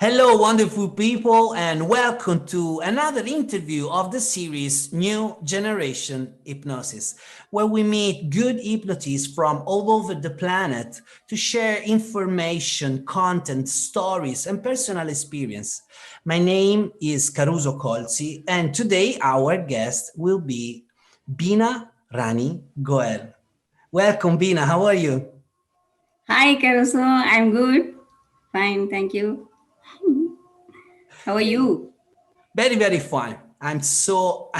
Hello, wonderful people, and welcome to another interview of the series New Generation Hypnosis, where we meet good hypnotists from all over the planet to share information, content, stories, and personal experience. My name is Caruso Colzi, and today our guest will be Bina Rani Goel. Welcome, Bina. How are you? Hi, Caruso. I'm good. Fine, thank you. How are you? Very, very fun. I'm so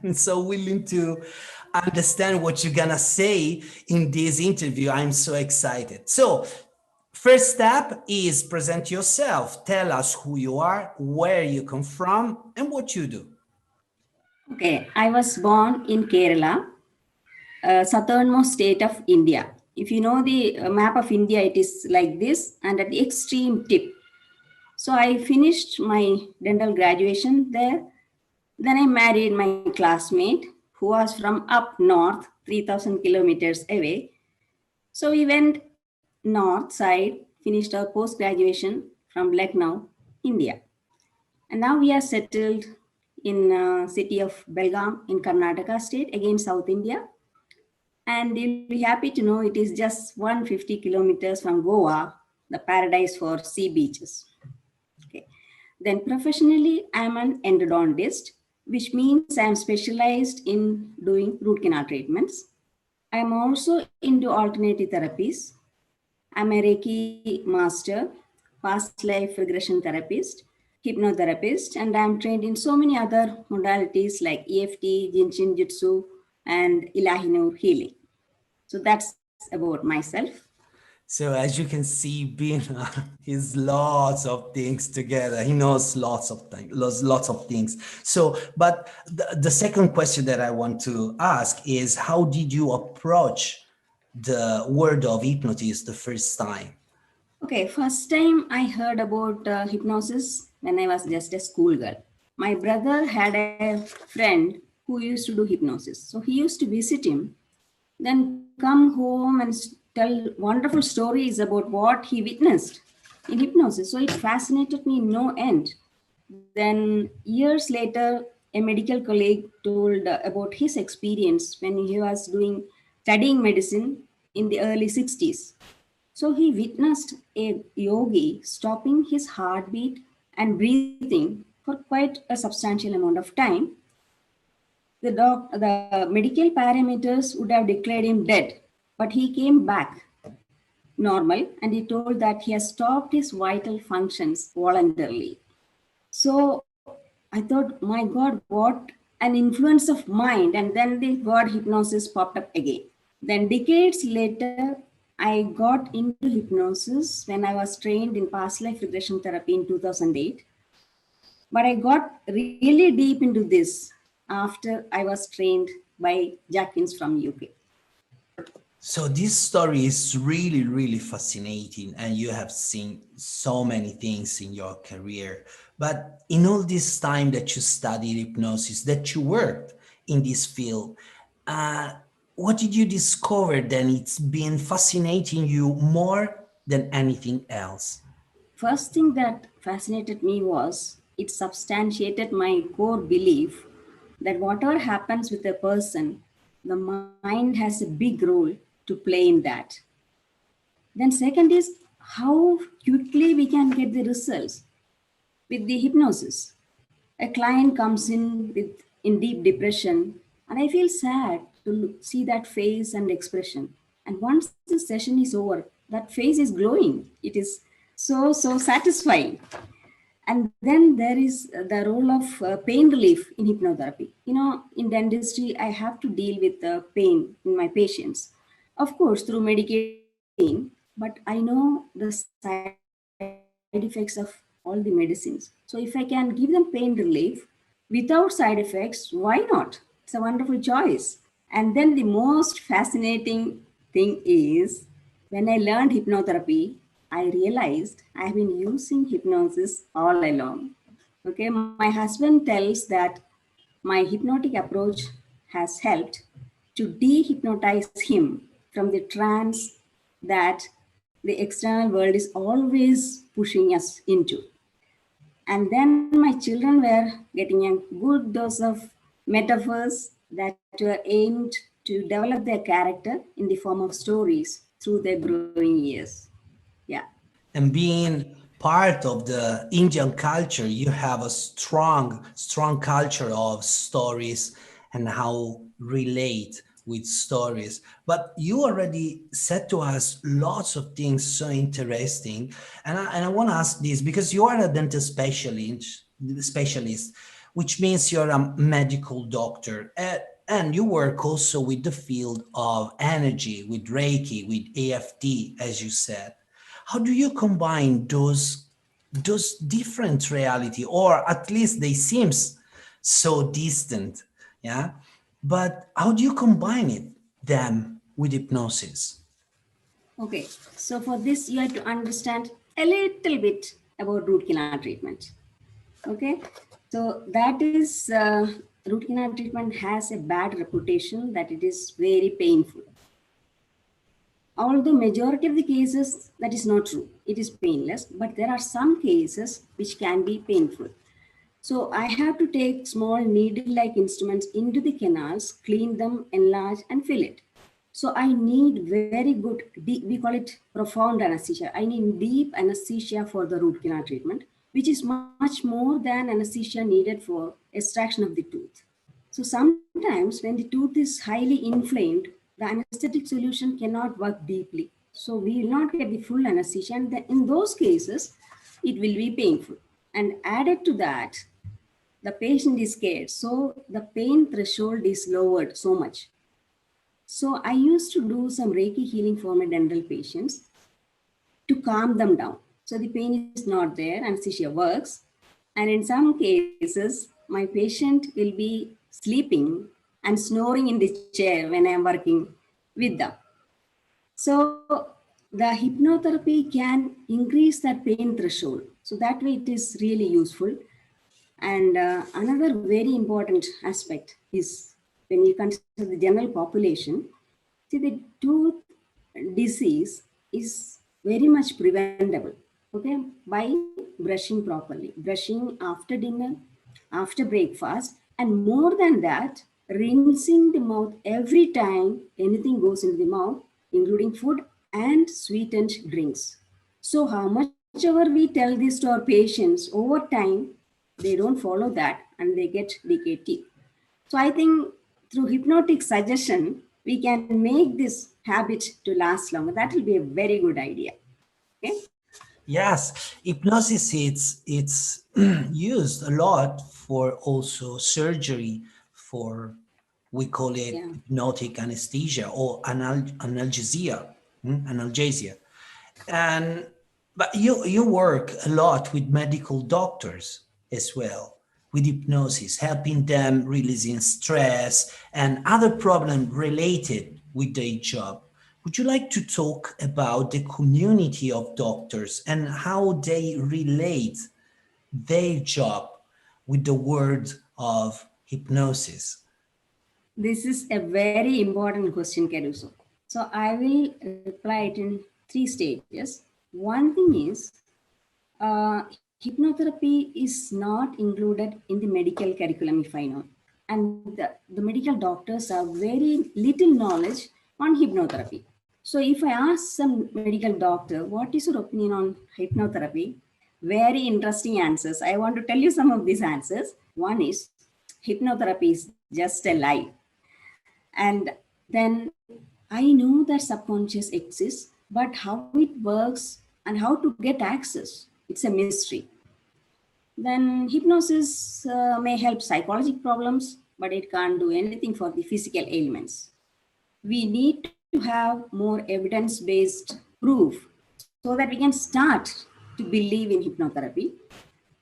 I'm so willing to understand what you're gonna say in this interview. I'm so excited. So, first step is present yourself. Tell us who you are, where you come from, and what you do. Okay, I was born in Kerala, southernmost state of India. If you know the map of India, it is like this and at the extreme tip. So I finished my dental graduation there. Then I married my classmate who was from up north, 3,000 kilometers away. So we went north side, finished our post graduation from Lucknow, India. And now we are settled in city of Belgaum in Karnataka state, again South India. And you'll be happy to know it is just 150 kilometers from Goa, the paradise for sea beaches. Okay. Then professionally, I'm an endodontist, which means I'm specialized in doing root canal treatments. I'm also into alternative therapies. I'm a Reiki master, past life regression therapist, hypnotherapist, and I'm trained in so many other modalities like EFT, Jinshin Jutsu, and Ilahinur healing. So that's about myself. So as you can see, Bina is lots of things together. He knows lots of things, lots of things. So, but the second question that I want to ask is, how did you approach the world of hypnosis the first time? Okay, first time I heard about hypnosis when I was just a schoolgirl. My brother had a friend who used to do hypnosis. So he used to visit him, then come home and tell wonderful stories about what he witnessed in hypnosis. So it fascinated me no end. Then years later, a medical colleague told about his experience when he was doing studying medicine in the early 60s. So he witnessed a yogi stopping his heartbeat and breathing for quite a substantial amount of time. The medical parameters would have declared him dead, but he came back normal and he told that he has stopped his vital functions voluntarily. So I thought, my God, what an influence of mind. And then the word hypnosis popped up again. Then decades later, I got into hypnosis when I was trained in past life regression therapy in 2008. But I got really deep into this after I was trained by Jackins from UK. So this story is really, really fascinating, and you have seen so many things in your career. But in all this time that you studied hypnosis, that you worked in this field, uh, what did you discover then it's been fascinating you more than anything else? First thing that fascinated me was it substantiated my core belief that whatever happens with a person, the mind has a big role to play in that. Then, second is how quickly we can get the results with the hypnosis. A client comes in with in deep depression, and I feel sad to see that face and expression. And once the session is over, that face is glowing. It is so satisfying. And then there is the role of pain relief in hypnotherapy. You know, in dentistry, I have to deal with pain in my patients. Of course, through medication, but I know the side effects of all the medicines. So if I can give them pain relief without side effects, why not? It's a wonderful choice. And then the most fascinating thing is when I learned hypnotherapy, I realized I have been using hypnosis all along. Okay, my husband tells that my hypnotic approach has helped to dehypnotize him from the trance that the external world is always pushing us into. And then my children were getting a good dose of metaphors that were aimed to develop their character in the form of stories through their growing years. Yeah. And being part of the Indian culture, you have a strong culture of stories and how relate with stories. But you already said to us lots of things so interesting, and I want to ask this because you are a dental specialist, which means you're a medical doctor. And you work also with the field of energy, with Reiki, with AFT, as you said. How do you combine those different reality, or at least they seems so distant, yeah, but how do you combine them with hypnosis? Okay, so for this, you have to understand a little bit about root canal treatment. Okay, so that is root canal treatment has a bad reputation that it is very painful. Although majority of the cases that is not true, it is painless, but there are some cases which can be painful. So I have to take small needle-like instruments into the canals, clean them, enlarge, and fill it. So I need very good, deep, we call it profound anesthesia. I need deep anesthesia for the root canal treatment, which is much more than anesthesia needed for extraction of the tooth. So sometimes when the tooth is highly inflamed, the anesthetic solution cannot work deeply. So we will not get the full anesthesia, and in those cases, it will be painful. And added to that, the patient is scared. So the pain threshold is lowered so much. So I used to do some Reiki healing for my dental patients to calm them down. So the pain is not there, anesthesia works. And in some cases, my patient will be sleeping and snoring in the chair when I'm working with them. So the hypnotherapy can increase that pain threshold. So that way it is really useful. And another very important aspect is when you consider the general population, see, the tooth disease is very much preventable, okay, by brushing properly, brushing after dinner, after breakfast, and more than that, rinsing the mouth every time anything goes into the mouth, including food and sweetened drinks. So, how much ever we tell this to our patients, over time, they don't follow that and they get decayed teeth. So I think through hypnotic suggestion, we can make this habit to last longer. That will be a very good idea. Okay. Yes, hypnosis it's used a lot for also surgery, for we call it Yeah. hypnotic anesthesia or analgesia, analgesia. And but you work a lot with medical doctors as well, with hypnosis, helping them releasing stress and other problems related with their job. Would you like to talk about the community of doctors and how they relate their job with the world of hypnosis? This is a very important question, Caruso. So I will reply it in three stages. One thing is, hypnotherapy is not included in the medical curriculum, if I know. And the medical doctors have very little knowledge on hypnotherapy. So if I ask some medical doctor, what is your opinion on hypnotherapy? Very interesting answers. I want to tell you some of these answers. One is hypnotherapy is just a lie. And then I know that subconscious exists, but how it works and how to get access, it's a mystery. Then hypnosis may help psychological problems, but it can't do anything for the physical ailments. We need to have more evidence based proof so that we can start to believe in hypnotherapy.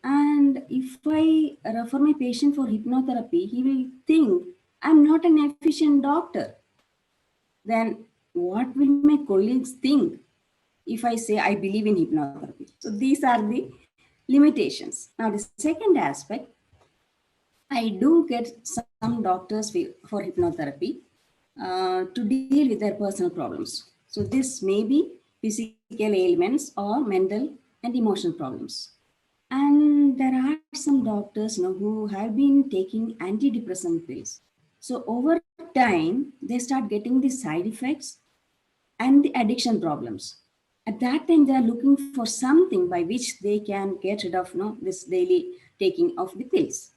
And if I refer my patient for hypnotherapy, he will think I'm not an efficient doctor. Then what will my colleagues think if I say I believe in hypnotherapy? So these are the limitations. Now, the second aspect, I do get some doctors for hypnotherapy to deal with their personal problems. So this may be physical ailments or mental and emotional problems. And And there are some doctors who have been taking antidepressant pills. So over time, they start getting the side effects and the addiction problems. At that time, they are looking for something by which they can get rid of this daily taking of the pills.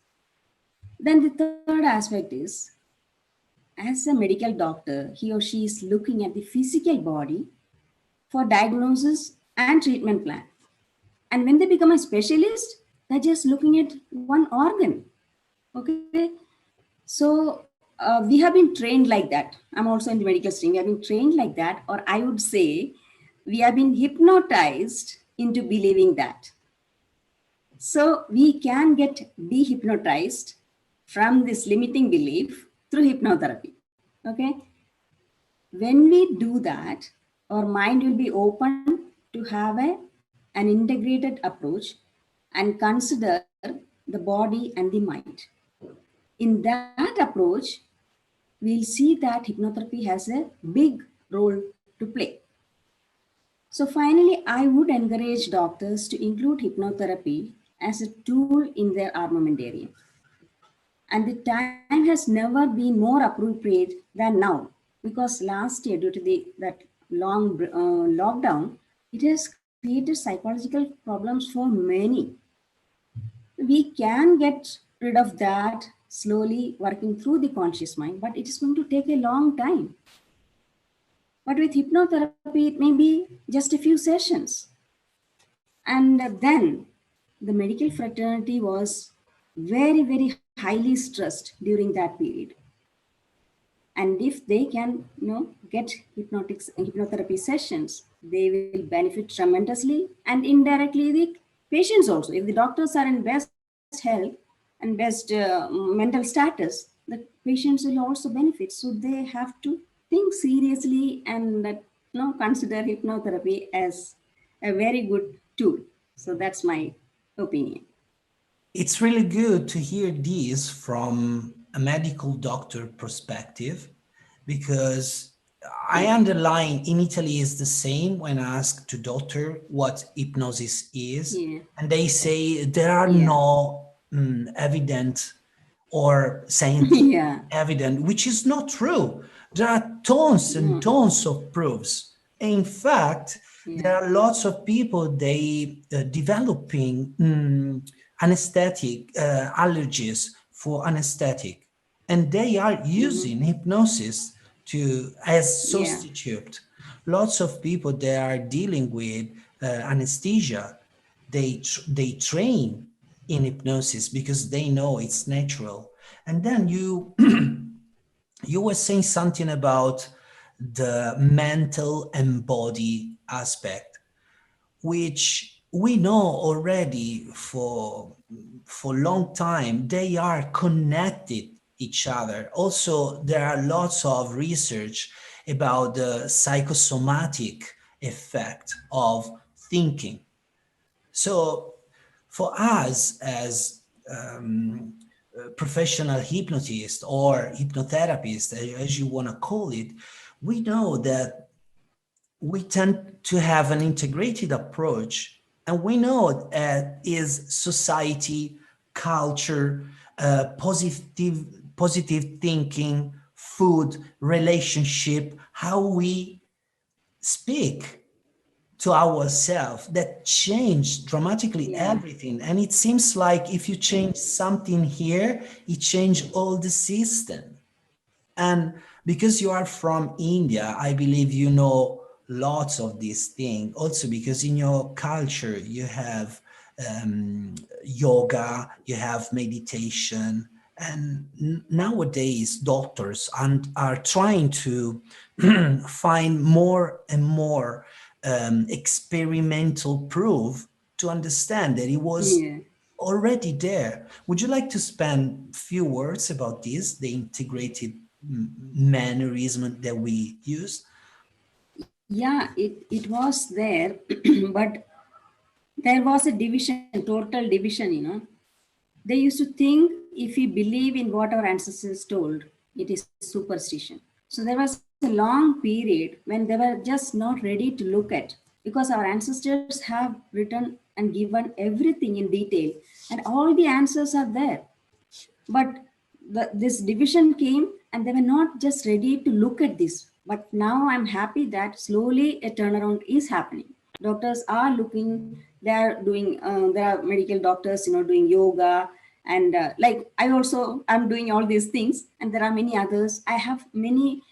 Then the third aspect is, as a medical doctor, he or she is looking at the physical body for diagnosis and treatment plan. And when they become a specialist, they're just looking at one organ. Okay. So we have been trained like that. I'm also in the medical stream. We have been trained like that, or I would say, we have been hypnotized into believing that. So we can get dehypnotized from this limiting belief through hypnotherapy. Okay. When we do that, our mind will be open to have an integrated approach and consider the body and the mind. In that approach, we'll see that hypnotherapy has a big role to play. So, finally, I would encourage doctors to include hypnotherapy as a tool in their armamentarium. And the time has never been more appropriate than now, because last year, due to that long lockdown, it has created psychological problems for many. We can get rid of that slowly working through the conscious mind, but it is going to take a long time. But with hypnotherapy, it may be just a few sessions. And then the medical fraternity was very, very highly stressed during that period. And if they can get hypnotherapy sessions, they will benefit tremendously, and indirectly the patients also. If the doctors are in best health and best mental status, the patients will also benefit. So they have to think seriously and consider hypnotherapy as a very good tool. So that's my opinion. It's really good to hear this from a medical doctor perspective because I underline in Italy is the same when asked to doctor what hypnosis is, Yeah. and they say there are Yeah. no evident or scientific Yeah. evidence, which is not true. There are tons and No. tons of proofs. In fact, Yeah. there are lots of people they developing anesthetic allergies for anesthetic, and they are using Mm-hmm. hypnosis to as Yeah. substitute. Lots of people they are dealing with anesthesia. They train in hypnosis because they know it's natural. And then you you were saying something about the mental and body aspect, which we know already for a long time they are connected each other. Also there are lots of research about the psychosomatic effect of thinking. So for us as professional hypnotist or hypnotherapist, as you want to call it, we know that we tend to have an integrated approach, and we know is society, culture, positive thinking, food, relationship, how we speak to ourselves that change dramatically Yeah. everything. And it seems like if you change something here, it change all the system. And because you are from India, I believe you know lots of these things. Also, because in your culture you have yoga, you have meditation, and nowadays doctors are trying to find more and more experimental proof to understand that it was Yeah. already there. Would you like to spend a few words about this, the integrated mannerism that we use? Yeah, it was there, but there was a division, total division. They used to think if we believe in what our ancestors told, it is superstition. So there was a long period when they were just not ready to look at, because our ancestors have written and given everything in detail, and all the answers are there. But this division came, and they were not just ready to look at this. But now I'm happy that slowly a turnaround is happening. Doctors are looking, they are doing, there are medical doctors, doing yoga. And like I also, I'm doing all these things, and there are many others. I have many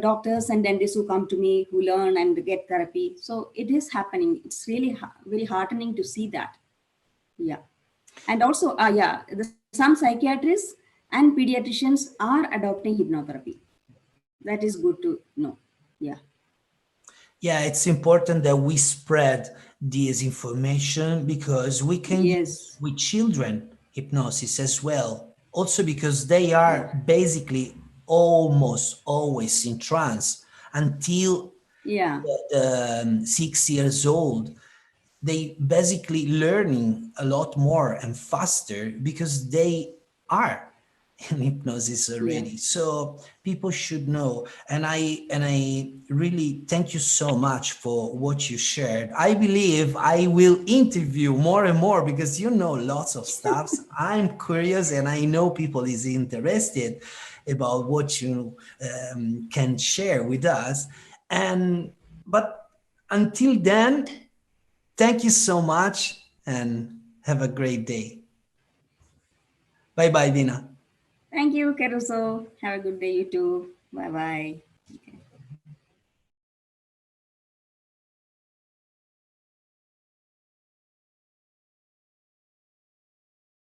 doctors and dentists who come to me, who learn and get therapy. So it is happening. It's really very heartening to see that. Yeah. And also, yeah, some psychiatrists and pediatricians are adopting hypnotherapy. That is good to know. Yeah. Yeah, it's important that we spread this information because we can use Yes. with children hypnosis as well. Also because they Yeah. are basically almost always in trance until Yeah. 6 years old. They basically learning a lot more and faster because they are in hypnosis Yeah. already. So people should know. And I really thank you so much for what you shared. I believe I will interview more and more because you know lots of stuff. I'm curious and I know people is interested about what you can share with us. And but until then, thank you so much and have a great day. Bye bye, Dina. Thank you, Caruso. Have a good day, you too. Bye bye. Okay.